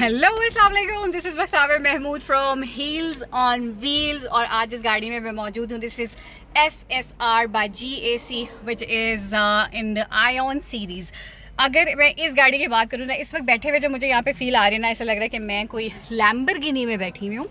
Hello अस्सलाम वालेकुम, this is Bakhtawar Mahmood from heels on wheels. और आज इस गाड़ी में मैं मौजूद हूँ। This is SSR by GAC which is in the Aion series. अगर मैं इस गाड़ी की बात करूँ ना, इस वक्त बैठे हुए जो मुझे यहाँ पे फील आ रही है ना, ऐसा लग रहा है कि मैं कोई लैम्बोर्गिनी में बैठी हुई हूँ।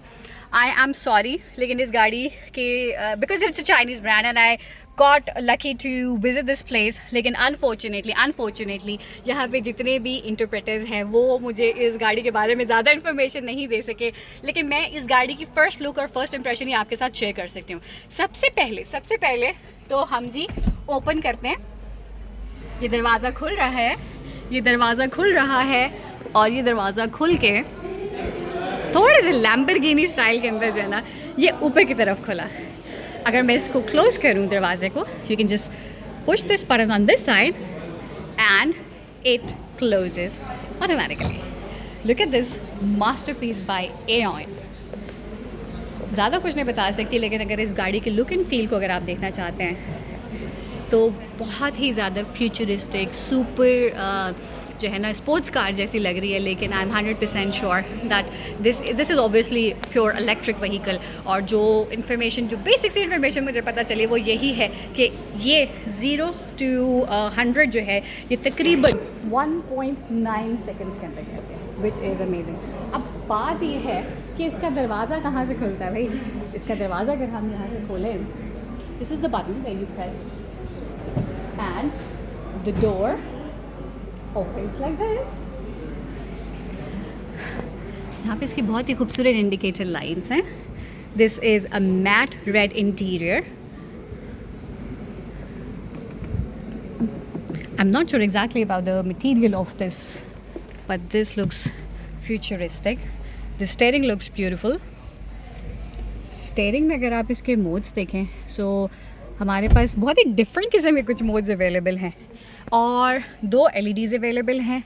आई एम सॉरी, लेकिन इस गाड़ी के because it's a Chinese brand and I got lucky to visit this place, लेकिन अनफॉर्चुनेटली यहाँ पे जितने भी इंटरप्रेटर्स हैं वो मुझे इस गाड़ी के बारे में ज़्यादा इन्फॉर्मेशन नहीं दे सके। लेकिन मैं इस गाड़ी की फ़र्स्ट लुक और फर्स्ट इंप्रेशन ही आपके साथ शेयर कर सकती हूँ। सबसे पहले तो हम जी ओपन करते हैं। ये दरवाज़ा खुल रहा है, और ये दरवाज़ा खुल के थोड़े से लैम्बोर्गिनी स्टाइल के अंदर जो है ना, ये ऊपर की तरफ खुला। अगर मैं इसको क्लोज करूं दरवाजे को, you can just push this button on this side and it closes automatically. Look at this masterpiece by Aion. ज़्यादा कुछ नहीं बता सकती, लेकिन अगर इस गाड़ी के लुक एंड फील को अगर आप देखना चाहते हैं तो बहुत ही ज़्यादा फ्यूचरिस्टिक सुपर जो है ना स्पोर्ट्स कार जैसी लग रही है। लेकिन I am 100% sure that this is obviously pure electric vehicle. और जो इन्फॉर्मेशन, जो बेसिक सी इन्फॉर्मेशन मुझे पता चली वो यही है कि ये 0 to 100 जो है ये तकरीबन 1.9 सेकेंड्स के अंदर करते हैं, विच इज़ अमेजिंग। अब बात ये है कि इसका दरवाज़ा कहाँ से खुलता है भाई। इसका दरवाज़ा अगर हम यहाँ से खोलें, this is the button that you press and the door opens like this. यहाँ पे इसकी बहुत ही खूबसूरत इंडिकेटर लाइंस हैं। This is a matte red interior. I'm not sure exactly about the material of this, but this looks futuristic. The steering looks beautiful. Steering में अगर आप इसके मोड्स देखें, so हमारे पास बहुत ही डिफरेंट किस्म के कुछ मोड्स अवेलेबल हैं, और 2 LEDs अवेलेबल हैं।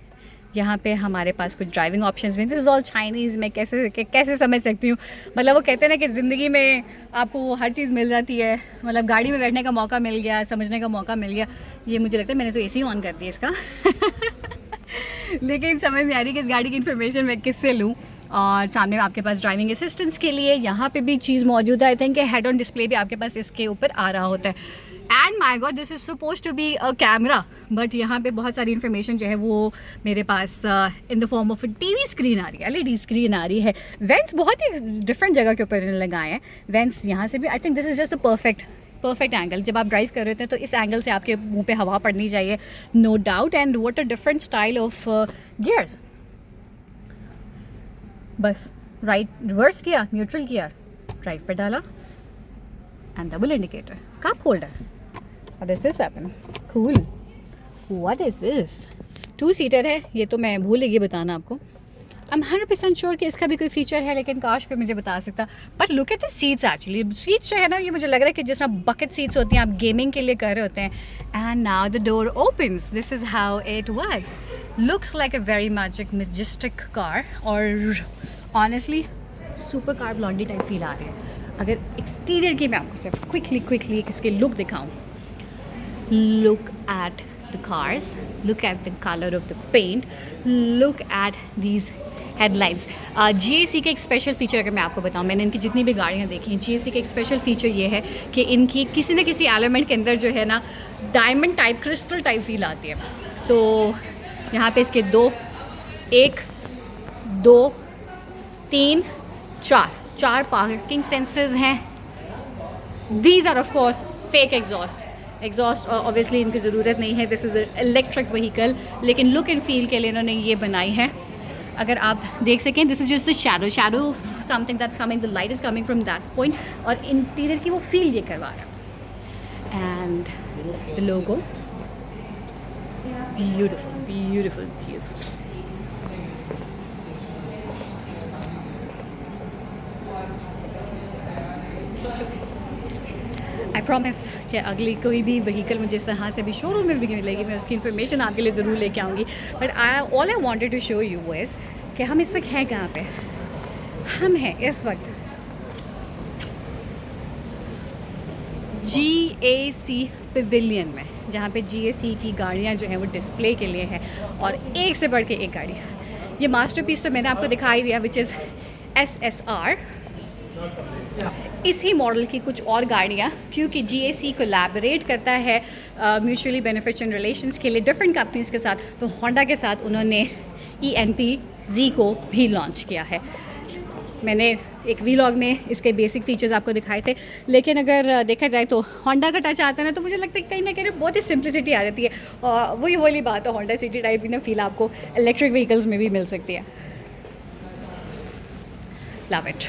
यहाँ पे हमारे पास कुछ ड्राइविंग ऑप्शंस में, दिस इज़ ऑल चाइनीज़। मैं कैसे समझ सकती हूँ, मतलब वो कहते हैं ना कि ज़िंदगी में आपको वो हर चीज़ मिल जाती है। मतलब गाड़ी में बैठने का मौका मिल गया, समझने का मौका मिल गया। ये मुझे लगता है मैंने तो AC ऑन कर दिया इसका लेकिन समझ नहीं आ रही कि इस गाड़ी की इन्फॉर्मेशन मैं किससे लूँ। और सामने आपके पास ड्राइविंग असिस्टेंस के लिए यहाँ पे भी चीज़ मौजूद है। I think head on display भी आपके पास इसके ऊपर आ रहा होता है। And my god, this is suppose to be a camera, but यहाँ पे बहुत सारी इन्फॉर्मेशन जो है वो मेरे पास in the form of a TV screen आ रही है, LED स्क्रीन आ रही है। वेंट्स बहुत ही डिफरेंट जगह के ऊपर लगाए हैं। वेंट्स यहाँ से भी, I think this is just the perfect angle. जब आप ड्राइव कर रहे होते हैं तो इस एंगल से आपके मुंह पे हवा पड़नी चाहिए, no doubt. And what a different style of gears. बस राइट रिवर्स किया, न्यूट्रल किया, ड्राइव पे डाला, and double indicator, cup holder. What is this happen? Cool. What is this? 2 seater है, ये तो मैं भूल गई बताना आपको। आई एम 100% श्योर कि इसका भी कोई फीचर है, लेकिन काश कोई मुझे बता सकता। But look at the seats. Actually seats जो है ना, ये मुझे लग रहा है कि जिस तरह बकेट सीट्स होती हैं, आप गेमिंग के लिए कर रहे होते हैं। And now the door opens. This is how it works. Looks like a very majestic car, और ऑनेस्टली सुपर कार ब्लॉन्डी टाइप फील आ रही है। अगर एक्सटीरियर की मैं आपको सिर्फ क्विकली इसके लुक दिखाऊं, look at the cars, look at the colour of the paint, look at these headlights. GAC का एक स्पेशल फीचर अगर मैं आपको बताऊं, मैंने इनकी जितनी भी गाड़ियाँ देखी हैं, GAC का एक स्पेशल फीचर ये है कि इनकी किसी न किसी एलिमेंट के अंदर जो है ना diamond type, crystal type feel आती है। तो यहाँ पे इसके 1 2 3 4 पार्किंग सेंसर्स हैं। These are of course fake exhaust obviously इनकी ज़रूरत नहीं है। दिस इज़ इलेक्ट्रिक व्हीकल, लेकिन लुक एंड फील के लिए इन्होंने ये बनाई है। अगर आप देख सकें, this is just the shadow of something that's coming, the light is coming from that point, और इंटीरियर की वो फील ये करवा रहा है। And the logo, beautiful. I promise कि अगली कोई भी व्हीकल मुझे इस तरह से भी शोरूम में भी मिलेगी, मैं उसकी इन्फॉर्मेशन आपके लिए ज़रूर लेके आऊँगी। But all I wanted to show you is कि हम इस वक्त हैं कहाँ पे। हम हैं इस वक्त GAC पेविलियन में, जहाँ पे GAC की गाड़ियाँ जो हैं वो डिस्प्ले के लिए हैं, और एक से बढ़ के एक गाड़ी। ये मास्टरपीस तो मैंने आपको दिखाई दिया, विच इज़ SSR। इसी मॉडल की कुछ और गाड़ियाँ, क्योंकि GAC कोलैबोरेट करता है म्यूचुअली बेनिफिशियल रिलेशंस के लिए डिफरेंट कंपनीज़ के साथ, तो होंडा के साथ उन्होंने ENP Z को भी लॉन्च किया है। मैंने एक व्लॉग में इसके बेसिक फीचर्स आपको दिखाए थे, लेकिन अगर देखा जाए तो होंडा का टच आता है ना, तो मुझे लगता है कहीं ना कहीं बहुत ही सिंप्लिसिटी आ जाती है, और वही वाली बात है, होंडा सिटी टाइप की ना फील आपको इलेक्ट्रिक व्हीकल्स में भी मिल सकती है। Love it.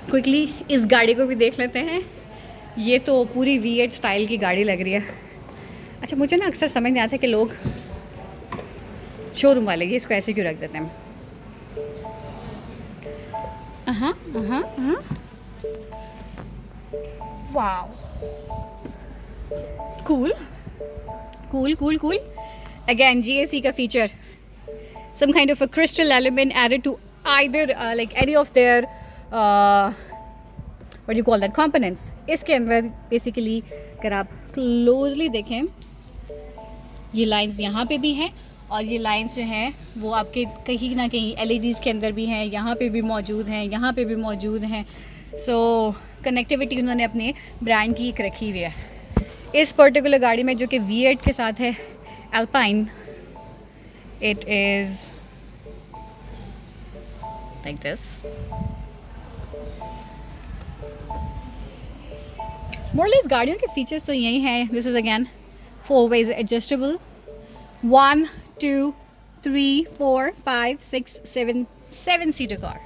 क्विकली इस गाड़ी को भी देख लेते हैं। ये तो पूरी V8 स्टाइल की गाड़ी लग रही है। अच्छा, मुझे ना अक्सर समझ नहीं आता कि लोग शोरूम वाले ये इसको ऐसे क्यों रख देते हैं। Wow, cool cool cool cool. Again GAC का feature, some kind of a crystal element added to either like any of their what do you call that components। इसके अंदर बेसिकली अगर आप क्लोजली देखें, ये लाइंस यहाँ पे भी हैं, और ये लाइंस जो हैं वो आपके कहीं ना कहीं LEDs के अंदर भी हैं, यहाँ पे भी मौजूद हैं, यहाँ पे भी मौजूद हैं। सो कनेक्टिविटी उन्होंने अपने ब्रांड की एक रखी हुई है। इस पर्टिकुलर गाड़ी में जो कि V8 के साथ है Alpine, it is like this। मोरलेस गाड़ियों के फीचर्स तो यही हैं। This is again 4 ways adjustable, 1 2 3 4 5 6 7 7 seater car.